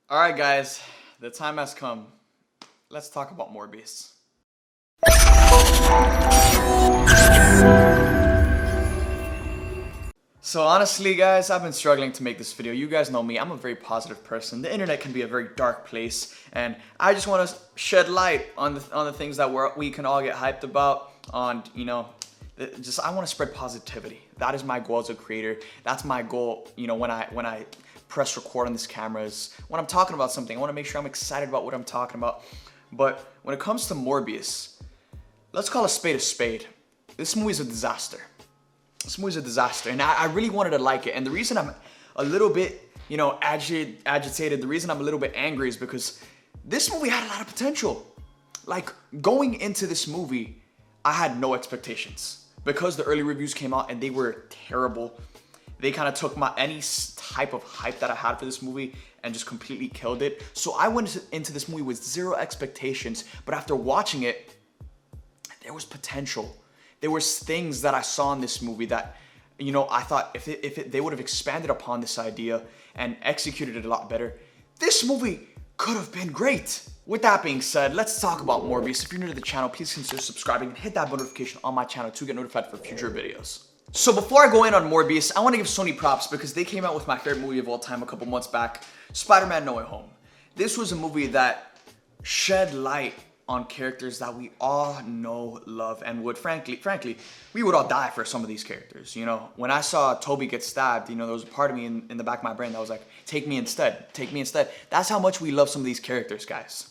Alright guys, the time has come. Let's talk about Morbius. So honestly guys, I've been struggling to make this video. You guys know me, I'm a very positive person. The internet can be a very dark place, and I just want to shed light on the things that we can all get hyped about, on, I want to spread positivity. That is my goal as a creator. That's my goal, when I press record on these cameras. When I'm talking about something, I want to make sure I'm excited about what I'm talking about. But when it comes to Morbius, let's call a spade a spade. This movie's a disaster. This movie's a disaster, and I really wanted to like it. And the reason I'm a little bit, agitated, the reason I'm a little bit angry is because this movie had a lot of potential. Like, going into this movie, I had no expectations. Because the early reviews came out and they were terrible, they kind of took any type of hype that I had for this movie and just completely killed it. So I went into this movie with zero expectations, but after watching it, there was potential. There was things that I saw in this movie that, I thought if they would have expanded upon this idea and executed it a lot better, this movie could have been great. With that being said, let's talk about Morbius. If you're new to the channel, please consider subscribing and hit that notification on my channel to get notified for future videos. So before I go in on Morbius, I want to give Sony props because they came out with my favorite movie of all time a couple months back, Spider-Man No Way Home. This was a movie that shed light on characters that we all know, love, and would frankly, we would all die for some of these characters. When I saw Toby get stabbed, there was a part of me in the back of my brain that was like, take me instead, take me instead. That's how much we love some of these characters, guys.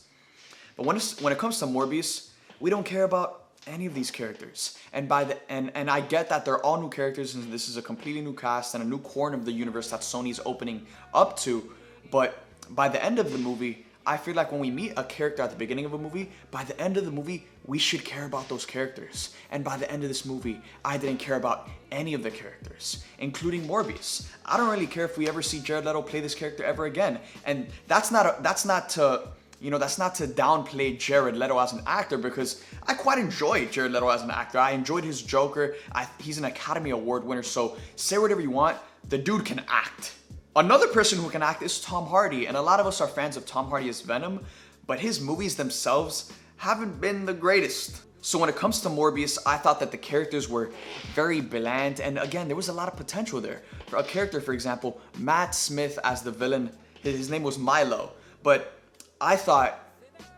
But when it comes to Morbius, we don't care about any of these characters. And and I get that they're all new characters and this is a completely new cast and a new corner of the universe that Sony's opening up to. But by the end of the movie, I feel like when we meet a character at the beginning of a movie, by the end of the movie, we should care about those characters. And by the end of this movie, I didn't care about any of the characters, including Morbius. I don't really care if we ever see Jared Leto play this character ever again. And that's not to downplay Jared Leto as an actor, because I quite enjoy Jared Leto as an actor. I enjoyed his Joker. He's an Academy Award winner, so say whatever you want, the dude can act. Another person who can act is Tom Hardy, and a lot of us are fans of Tom Hardy as Venom, but his movies themselves haven't been the greatest. So when it comes to Morbius, I thought that the characters were very bland, and again, there was a lot of potential there. For a character, for example, Matt Smith as the villain, his name was Milo, but I thought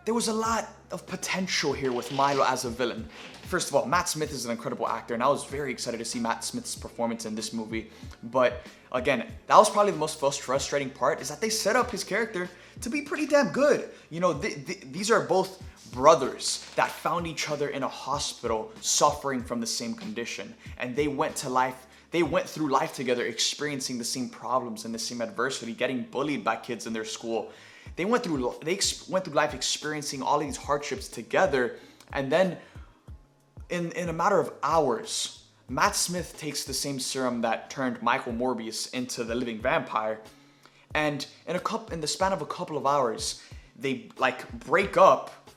there was a lot of potential here with Milo as a villain. First of all, Matt Smith is an incredible actor, and I was very excited to see Matt Smith's performance in this movie. But again, that was probably the most frustrating part, is that they set up his character to be pretty damn good. These are both brothers that found each other in a hospital suffering from the same condition, and they went through life together, experiencing the same problems and the same adversity, getting bullied by kids in their school. They went through life experiencing all of these hardships together, and then in a matter of hours, Matt Smith takes the same serum that turned Michael Morbius into the living vampire, and in the span of a couple of hours, they break up,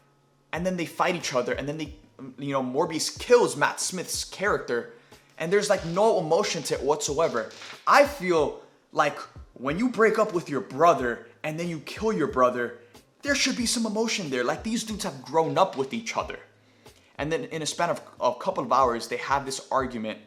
and then they fight each other, and then Morbius kills Matt Smith's character, and there's no emotion to it whatsoever. I feel like when you break up with your brother and then you kill your brother, there should be some emotion there. Like, these dudes have grown up with each other. And then in a span of a couple of hours, they have this argument,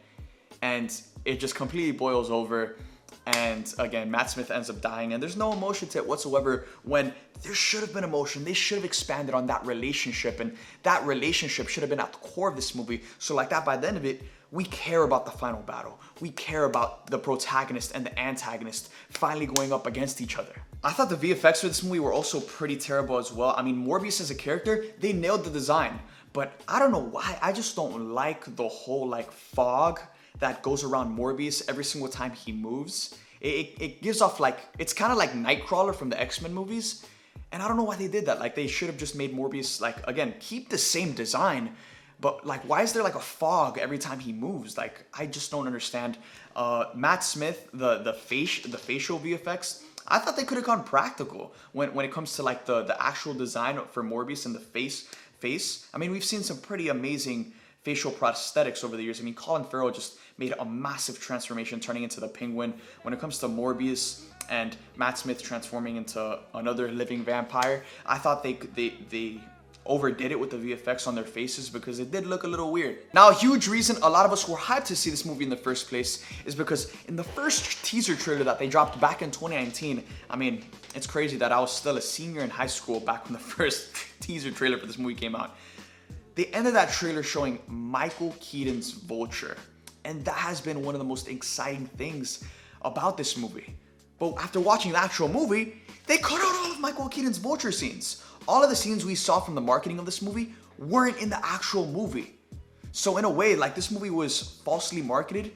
and it just completely boils over. And again, Matt Smith ends up dying, and there's no emotion to it whatsoever, when there should have been emotion. They should have expanded on that relationship, and that relationship should have been at the core of this movie. So like that, by the end of it, we care about the final battle. We care about the protagonist and the antagonist finally going up against each other. I thought the VFX for this movie were also pretty terrible as well. I mean, Morbius as a character, they nailed the design. But I don't know why, I just don't like the whole fog that goes around Morbius every single time he moves. It gives off it's kind of like Nightcrawler from the X-Men movies. And I don't know why they did that. They should have just made Morbius, again, keep the same design, but why is there a fog every time he moves? I just don't understand. Matt Smith, the facial VFX, I thought they could have gone practical when it comes to the actual design for Morbius and the face. I mean, we've seen some pretty amazing facial prosthetics over the years. I mean, Colin Farrell just made a massive transformation, turning into the Penguin. When it comes to Morbius and Matt Smith transforming into another living vampire, I thought they overdid it with the VFX on their faces because it did look a little weird. Now, a huge reason a lot of us were hyped to see this movie in the first place is because in the first teaser trailer that they dropped back in 2019, I mean, it's crazy that I was still a senior in high school back when the first teaser trailer for this movie came out. They ended that trailer showing Michael Keaton's Vulture, and that has been one of the most exciting things about this movie. But after watching the actual movie, they cut out all of Michael Keaton's Vulture scenes. All of the scenes we saw from the marketing of this movie weren't in the actual movie. So in a way, like, this movie was falsely marketed,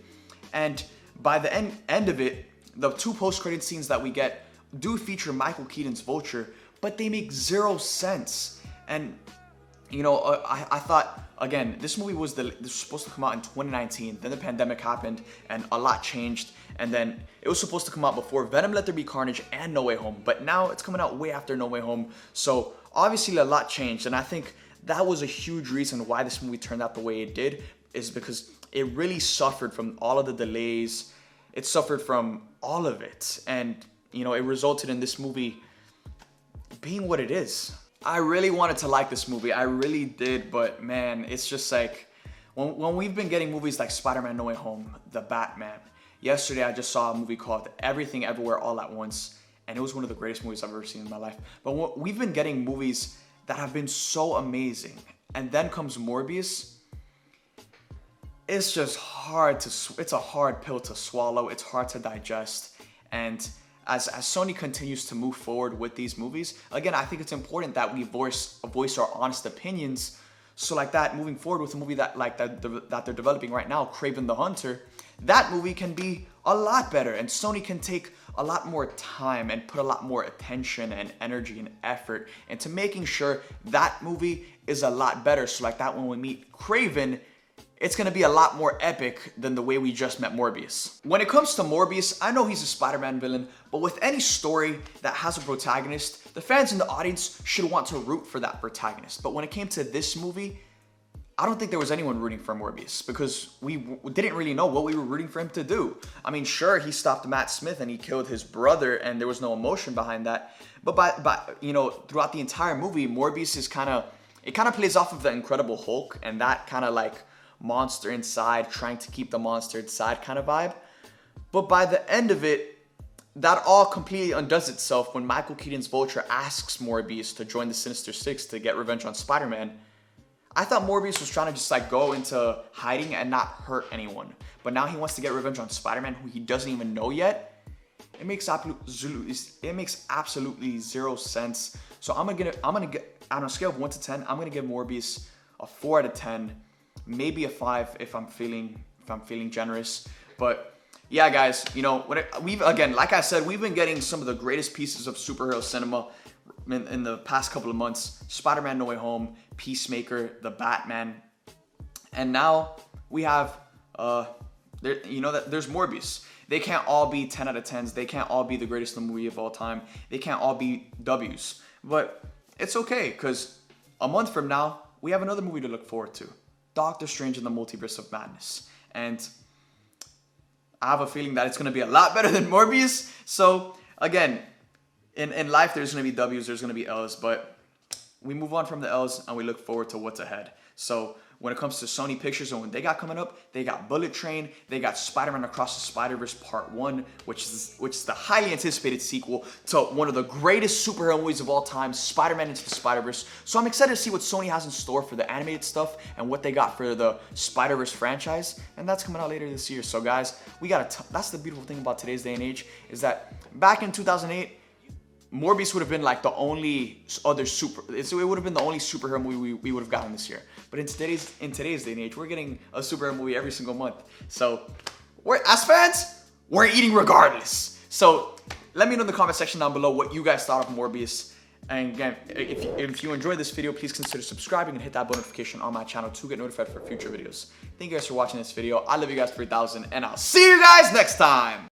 and by the end of it, the 2 post-credit scenes that we get do feature Michael Keaton's Vulture, but they make 0 sense. And you know, I thought, again, this movie was supposed to come out in 2019, then the pandemic happened and a lot changed, and then it was supposed to come out before Venom Let There Be Carnage and No Way Home, but now it's coming out way after No Way Home, so obviously a lot changed, and I think that was a huge reason why this movie turned out the way it did, is because it really suffered from all of the delays, it suffered from all of it, and you know, it resulted in this movie being what it is. I really wanted to like this movie, I really did, but man, it's just like, when we've been getting movies like Spider-Man No Way Home, The Batman, yesterday I just saw a movie called Everything Everywhere All at Once, and it was one of the greatest movies I've ever seen in my life. But we've been getting movies that have been so amazing, and then comes Morbius. It's just hard to, it's a hard pill to swallow, it's hard to digest, and as Sony continues to move forward with these movies, again, I think it's important that we voice our honest opinions. So like that, moving forward with a movie that they're developing right now, Kraven the Hunter, that movie can be a lot better, and Sony can take a lot more time and put a lot more attention and energy and effort into making sure that movie is a lot better. So like that, when we meet Kraven, it's gonna be a lot more epic than the way we just met Morbius. When it comes to Morbius, I know he's a Spider-Man villain, but with any story that has a protagonist, the fans in the audience should want to root for that protagonist. But when it came to this movie, I don't think there was anyone rooting for Morbius because we didn't really know what we were rooting for him to do. I mean, sure, he stopped Matt Smith and he killed his brother, and there was no emotion behind that. But by you know, throughout the entire movie, Morbius is kind of plays off of the Incredible Hulk and that kind of like monster inside, trying to keep the monster inside kind of vibe. But by the end of it, that all completely undoes itself when Michael Keaton's Vulture asks Morbius to join the Sinister Six to get revenge on Spider-Man. I thought Morbius was trying to just like go into hiding and not hurt anyone, but now he wants to get revenge on Spider-Man, who he doesn't even know yet. It makes absolutely 0 sense. So I'm gonna get on a scale of 1 to 10. I'm gonna give Morbius a 4 out of 10. Maybe a 5 if I'm feeling generous. But yeah, guys, you know, like I said, we've been getting some of the greatest pieces of superhero cinema in the past couple of months. Spider-Man No Way Home, Peacemaker, The Batman, and now we have there's Morbius. They can't all be 10 out of 10s. They can't all be the greatest movie of all time. They can't all be W's. But it's okay, because a month from now, we have another movie to look forward to. Doctor Strange in the Multiverse of Madness. And I have a feeling that it's going to be a lot better than Morbius. So, again, in life, there's going to be W's, there's going to be L's, but we move on from the L's and we look forward to what's ahead. So, when it comes to Sony Pictures and what they got coming up, they got Bullet Train, they got Spider-Man Across the Spider-Verse Part 1, which is the highly anticipated sequel to one of the greatest superhero movies of all time, Spider-Man Into the Spider-Verse. So I'm excited to see what Sony has in store for the animated stuff and what they got for the Spider-Verse franchise, and that's coming out later this year. So guys, that's the beautiful thing about today's day and age, is that back in 2008, Morbius would have been like the only other it would have been the only superhero movie we would have gotten this year. But in today's day and age, we're getting a superhero movie every single month. So as fans, we're eating regardless. So let me know in the comment section down below what you guys thought of Morbius. And again, if you enjoyed this video, please consider subscribing and hit that bell notification on my channel to get notified for future videos. Thank you guys for watching this video. I love you guys 3000, and I'll see you guys next time.